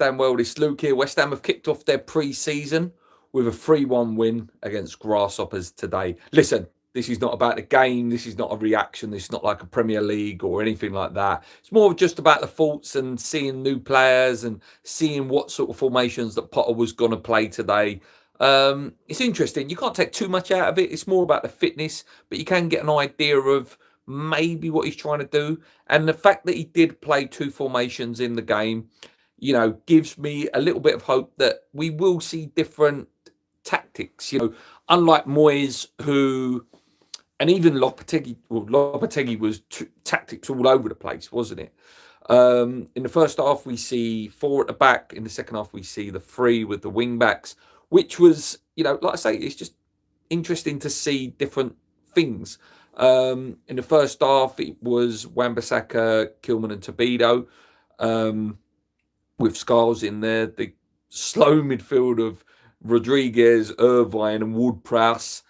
Damn well, this Luke here. West Ham have kicked off their pre-season with a 3-1 win against Grasshoppers today. Listen, this is not about the game. This is not a reaction. This is not like a Premier League or anything like that. It's more just about the thoughts and seeing new players and seeing what sort of formations that Potter was going to play today. It's interesting. You can't take too much out of it. It's more about the fitness, but you can get an idea of maybe what he's trying to do. And the fact that he did play two formations in the game, gives me a little bit of hope that we will see different tactics. Unlike Moyes, and even Lopetegui was tactics all over the place, wasn't it? In the first half, we see 4 at the back. In the second half, we see the 3 with the wing backs, which was, like I say, it's just interesting to see different things. In the first half, it was Wan-Bissaka, Kilman and Tobido, with Scarles in there. The slow midfield of Rodriguez, Irvine and Ward-Prowse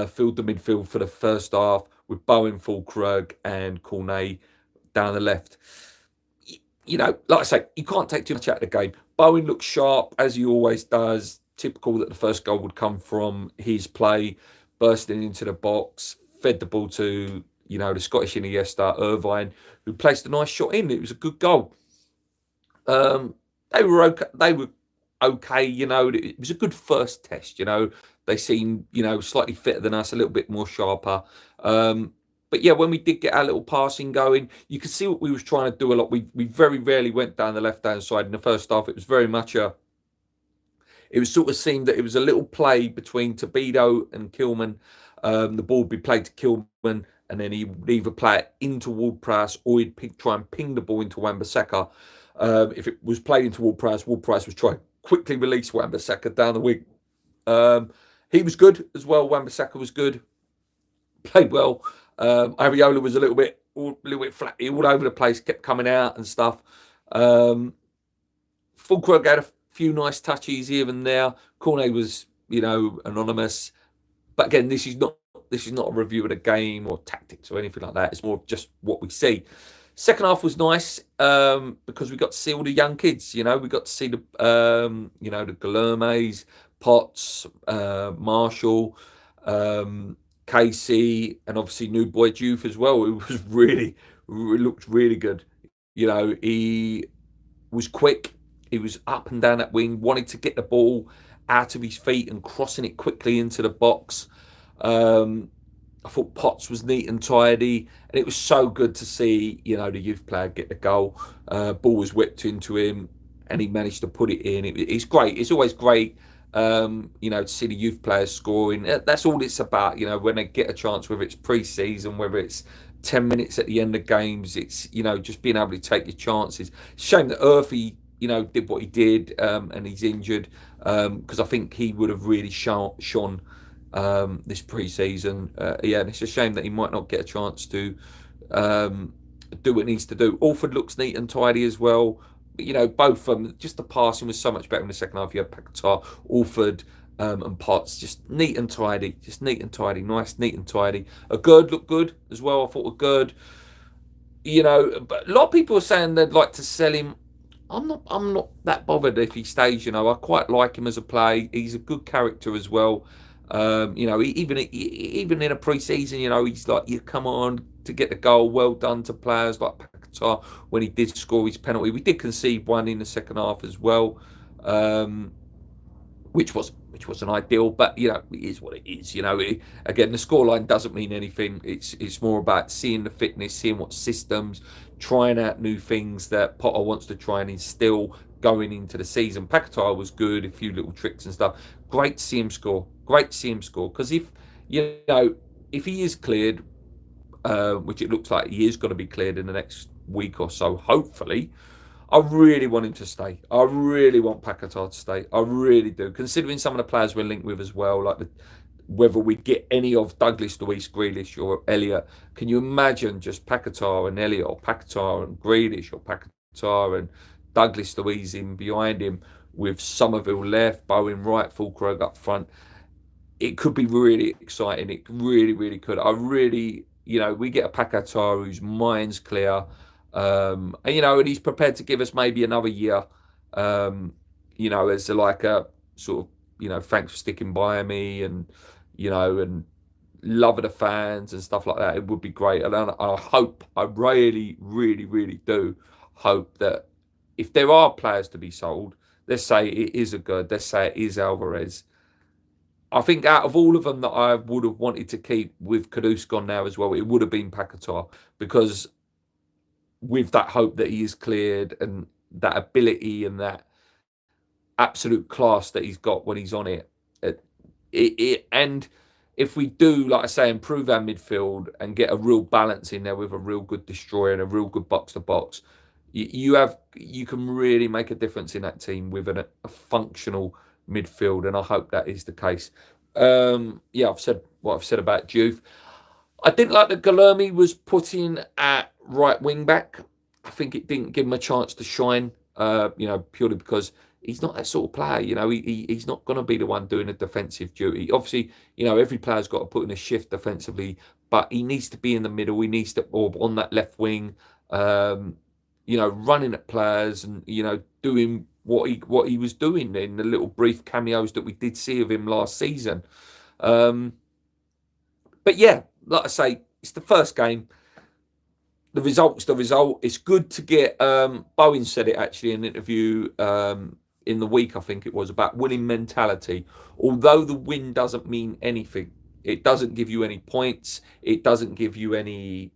filled the midfield for the first half, with Bowen, Fulkrug and Cornet down the left. Like I say, you can't take too much out of the game. Bowen looks sharp, as he always does. Typical that the first goal would come from his play, bursting into the box, fed the ball to, the Scottish Iniesta, Irvine, who placed a nice shot in. It was a good goal. They were okay. It was a good first test. They seemed, slightly fitter than us, a little bit more sharper. But yeah, when we did get our little passing going, you could see what we was trying to do a lot. We very rarely went down the left-hand side in the first half. It was very much it was sort of seemed that it was a little play between Tobido and Kilman. The ball would be played to Kilman, and then he would either play it into Ward-Prowse or he'd try and ping the ball into Wan-Bissaka. If it was played into Ward-Prowse was trying to quickly release Wan-Bissaka down the wing. He was good as well. Wan-Bissaka was good, played well. Areola was a little bit flat, all over the place, kept coming out and stuff. Fulkrug had a few nice touches here and there. Cornet was, anonymous. But again, this is not a review of the game or tactics or anything like that. It's more just what we see. Second half was nice because we got to see all the young kids. We got to see the the Guilhermes, Potts, Marshall, Casey, and obviously new boy Juve as well. It was looked really good. He was quick. He was up and down that wing, wanted to get the ball out of his feet and crossing it quickly into the box. I thought Potts was neat and tidy, and it was so good to see, the youth player get the goal. Ball was whipped into him, and he managed to put it in. It's great. It's always great, to see the youth players scoring. That's all it's about, when they get a chance, whether it's pre-season, whether it's 10 minutes at the end of games. It's, just being able to take your chances. Shame that Earthy, did what he did, and he's injured, because I think he would have really shone this pre-season. And it's a shame that he might not get a chance to do what he needs to do. Alford looks neat and tidy as well. But, both of them, just the passing was so much better in the second half. You had Paquetá, Alford, and Potts, just neat and tidy. Nice, neat and tidy. A Gerd looked good as well. I thought a Gerd, but a lot of people are saying they'd like to sell him. I'm not that bothered if he stays. I quite like him as a play. He's a good character as well. Even in a pre-season, he's like, you come on to get the goal. Well done to players like Paquetá when he did score his penalty. We did concede one in the second half as well, which wasn't ideal, but it is what it is. Again, the scoreline doesn't mean anything. It's more about seeing the fitness, seeing what systems, trying out new things that Potter wants to try and instill going into the season. Paquetá was good, a few little tricks and stuff. Great to see him score. Because if he is cleared, which it looks like he is going to be cleared in the next week or so, hopefully, I really want him to stay. I really want Paquetá to stay. I really do. Considering some of the players we're linked with as well, like whether we get any of Douglas, Luiz, Grealish or Elliott. Can you imagine just Paquetá and Elliott, or Paquetá and Grealish, or Paquetá and Douglas, Luiz in behind him, with Somerville left, Bowen right, Fulkrug up front? It could be really exciting. It really, really could. We get a Paquetá whose mind's clear, and he's prepared to give us maybe another year You know, as like a sort of, you know, thanks for sticking by me, and you know, and love of the fans and stuff like that. It would be great, and I hope, I really, really, really do hope that if there are players to be sold, let's say it is a good, let's say it is Alvarez. I think out of all of them that I would have wanted to keep, with Kudus gone now as well, it would have been Paquetá, because with that hope that he is cleared, and that ability and that absolute class that he's got when he's on it, and if we do, like I say, improve our midfield and get a real balance in there with a real good destroyer and a real good box to box, you can really make a difference in that team with a functional midfield, and I hope that is the case. Yeah, I've said what I've said about Juve. I didn't like that Guilherme was put in at right wing back. I think it didn't give him a chance to shine. You know, purely because he's not that sort of player. You know, he's not going to be the one doing a defensive duty. Obviously, you know, every player's got to put in a shift defensively, but he needs to be in the middle. He needs to, or on that left wing. You know, running at players, and you know, doing what he was doing in the little brief cameos that we did see of him last season. But yeah, like I say, it's the first game. The result's the result. It's good to get. Bowen said it actually in an interview in the week, I think it was, about winning mentality. Although the win doesn't mean anything, it doesn't give you any points. It doesn't give you any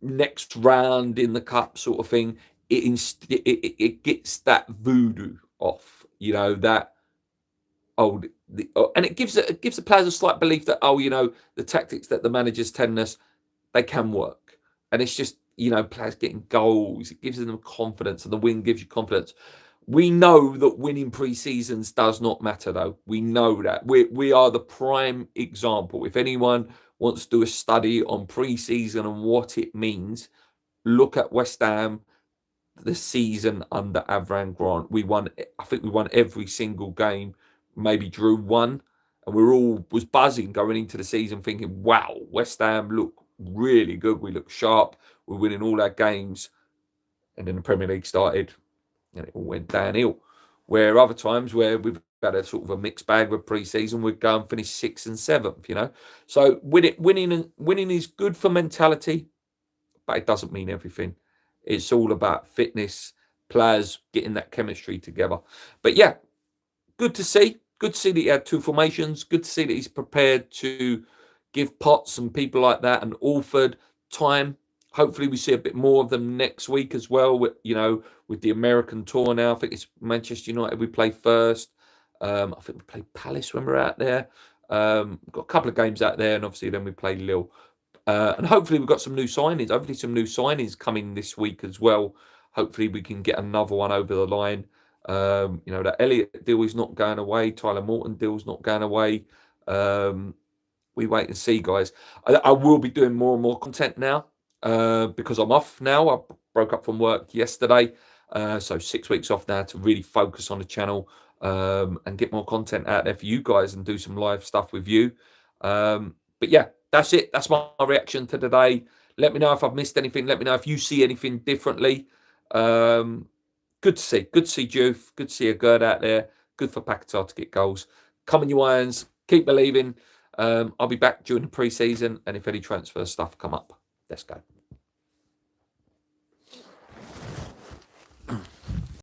next round in the cup sort of thing. It gets that voodoo off. You know, that old. And it gives the players a slight belief that, oh, you know, the tactics that the managers tell us, they can work. And it's just, you know, players getting goals. It gives them confidence, and the win gives you confidence. We know that winning pre-seasons does not matter, though. We know that. We are the prime example. If anyone wants to do a study on pre-season and what it means, look at West Ham, the season under Avram Grant. I think we won every single game, maybe drew one. And we was buzzing going into the season thinking, wow, West Ham look really good. We look sharp. We're winning all our games. And then the Premier League started and it all went downhill. Where other times where we've had a sort of a mixed bag with pre-season, we'd go and finish 6th and 7th, you know. So winning is good for mentality, but it doesn't mean everything. It's all about fitness, players getting that chemistry together. But yeah, good to see. Good to see that he had two formations. Good to see that he's prepared to give Potts and people like that and Alford time. Hopefully we see a bit more of them next week as well. With, you know, with the American tour now. I think it's Manchester United we play first. I think we play Palace when we're out there. We've got a couple of games out there, and obviously then we play Lille. And hopefully we've got some new signings. Hopefully some new signings coming this week as well. Hopefully we can get another one over the line. You know, that Elliott deal is not going away. Tyler Morton deal's not going away. We wait and see, guys. I will be doing more and more content now because I'm off now. I broke up from work yesterday. So 6 weeks off now to really focus on the channel and get more content out there for you guys and do some live stuff with you. But yeah, that's it. That's my reaction to today. Let me know if I've missed anything. Let me know if you see anything differently. Good to see. Good to see Juve. Good to see a Gerd out there. Good for Paquetá to get goals. Come on, you Irons. Keep believing. I'll be back during the pre-season, and if any transfer stuff come up, let's go.